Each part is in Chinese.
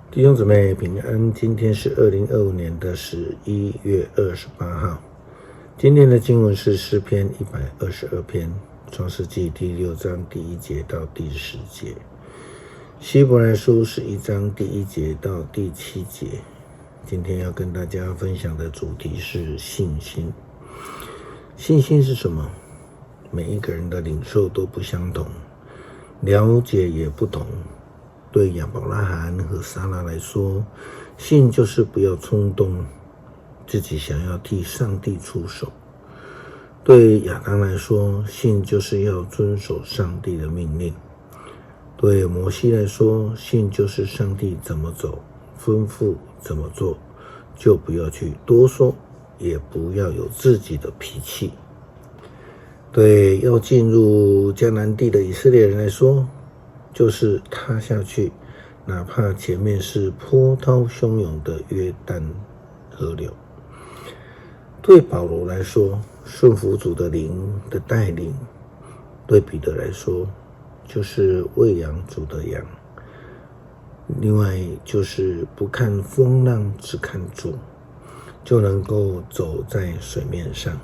弟兄姊妹平安，今天是2025年的11月28号。今天的经文是诗篇122篇，创世纪第6章第1节到第10节。希伯来书11章第1节到第7节。今天要跟大家分享的主题是信心。信心是什么？每一个人的领受都不相同，了解也不同。对亚伯拉罕和撒拉来说，信就是不要冲动，自己想要替上帝出手。对亚当来说，信就是要遵守上帝的命令。对摩西来说，信就是上帝怎么走，吩咐怎么做，就不要去多说，也不要有自己的脾气。对要进入迦南地的以色列人来说，就是踏下去，哪怕前面是波涛汹涌的约旦河流。对保罗来说，顺服主的灵的带领；对彼得来说，就是喂养主的羊。另外就是不看风浪，只看主，就能够走在水面上。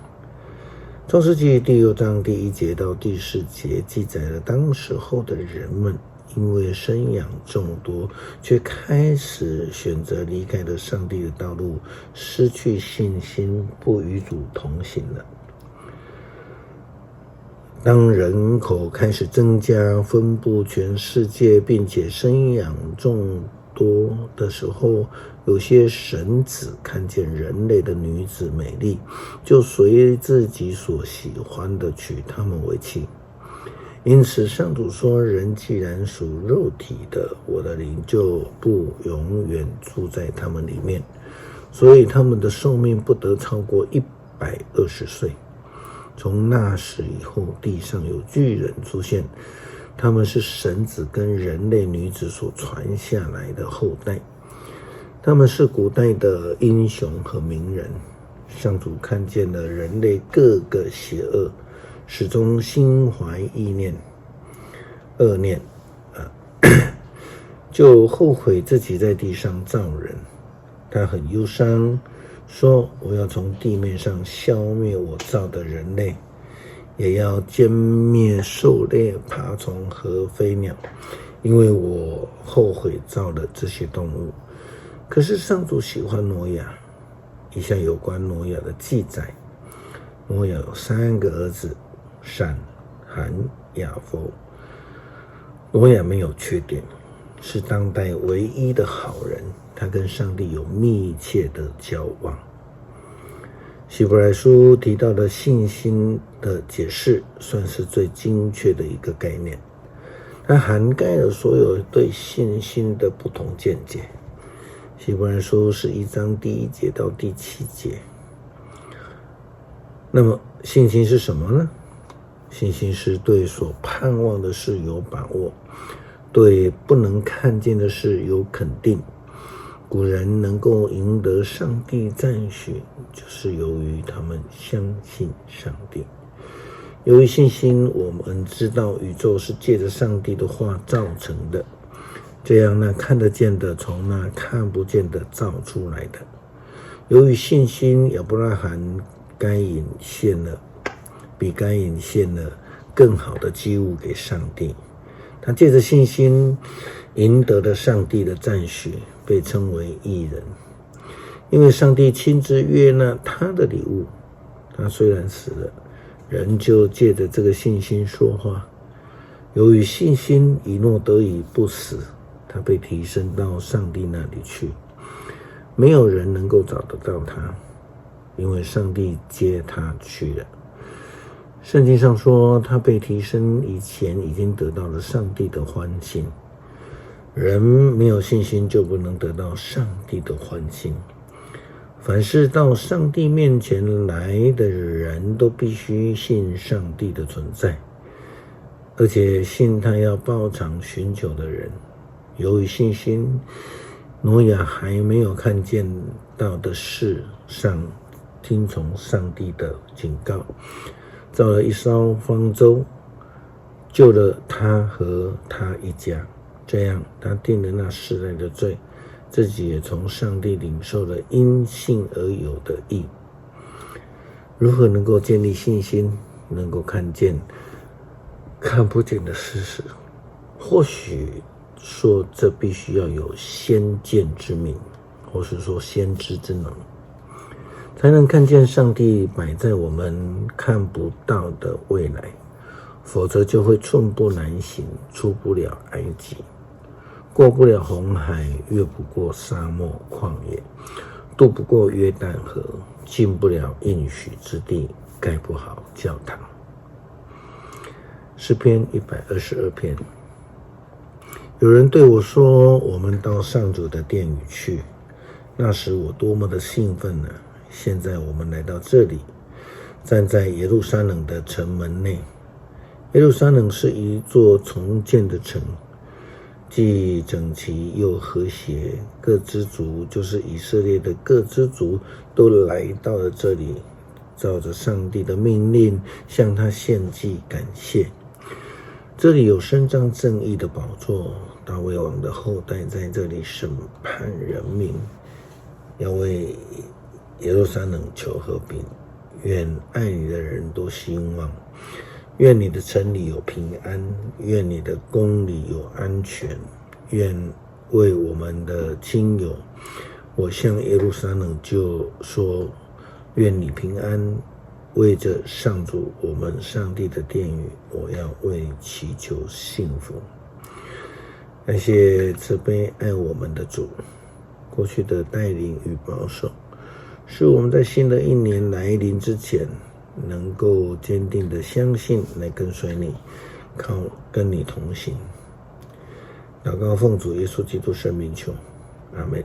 创世纪第6章第1节到第10节记载了当时候的人们因为生养众多，却开始选择离开了上帝的道路，失去信心，不与主同行了。当人口开始增加，分布全世界，并且生养众多的时候，有些神子看见人类的女子美丽，就随自己所喜欢的娶她们为妻。因此上主说，人既然属肉体的，我的灵就不永远住在他们里面，所以他们的寿命不得超过120岁。从那时以后，地上有巨人出现，他们是神子跟人类女子所传下来的后代，他们是古代的英雄和名人。上主看见了人类各个邪恶，始终心怀恶念，就后悔自己在地上造人。他很忧伤，说我要从地面上消灭我造的人类，也要歼灭狩猎、爬虫和飞鸟，因为我后悔造了这些动物。可是上主喜欢挪亚。以下有关挪亚的记载。挪亚有3个儿子，闪、含、雅弗。挪亚没有缺点，是当代唯一的好人，他跟上帝有密切的交往。希伯来书提到的信心的解释，算是最精确的一个概念，它涵盖了所有对信心的不同见解。希伯来书11章第1节到第7节。那么信心是什么呢？信心是对所盼望的事有把握，对不能看见的事有肯定。古人能够赢得上帝赞许，就是由于他们相信上帝。由于信心，我们知道宇宙是借着上帝的话造成的，这样那看得见的从那看不见的造出来的。由于信心，亚伯拉罕比该隐献了更好的祭物给上帝。他借着信心赢得了上帝的赞许，被称为义人。因为上帝亲自悦纳他的礼物，他虽然死了，人就借着这个信心说话。由于信心，以诺得以不死，他被提升到上帝那里去，没有人能够找得到他，因为上帝接他去了。圣经上说，他被提升以前已经得到了上帝的欢心。人没有信心就不能得到上帝的欢心。凡是到上帝面前来的人都必须信上帝的存在，而且信他要报偿寻求的人。由于信心，挪亚还没有看见到的事上听从上帝的警告，造了一艘方舟，救了他和他一家。这样他定了那世代的罪，自己也从上帝领受了因信而有的义。如何能够建立信心，能够看见看不见的事实？或许说这必须要有先见之明，或是说先知之能，才能看见上帝摆在我们看不到的未来，否则就会寸步难行，出不了埃及，过不了红海，越不过沙漠旷野，渡不过约旦河，进不了应许之地，盖不好教堂。诗篇122篇。有人对我说，我们到上主的殿宇去，那时我多么的兴奋呢！现在我们来到这里，站在耶路撒冷的城门内。耶路撒冷是一座重建的城，既整齐又和谐，各支族就是以色列的各支族都来到了这里，照着上帝的命令向他献祭感谢。这里有伸张正义的宝座，大卫王的后代在这里审判人民，要为耶路撒冷求和平。愿爱你的人都兴旺，愿你的城里有平安，愿你的宫里有安全。愿为我们的亲友，我向耶路撒冷就说，愿你平安。为着上主我们上帝的殿宇，我要为你祈求幸福。感谢慈悲爱我们的主，过去的带领与保守，使我们在新的一年来临之前，能够坚定的相信来跟随你，靠跟你同行。祷告奉主耶稣基督圣名求，阿们。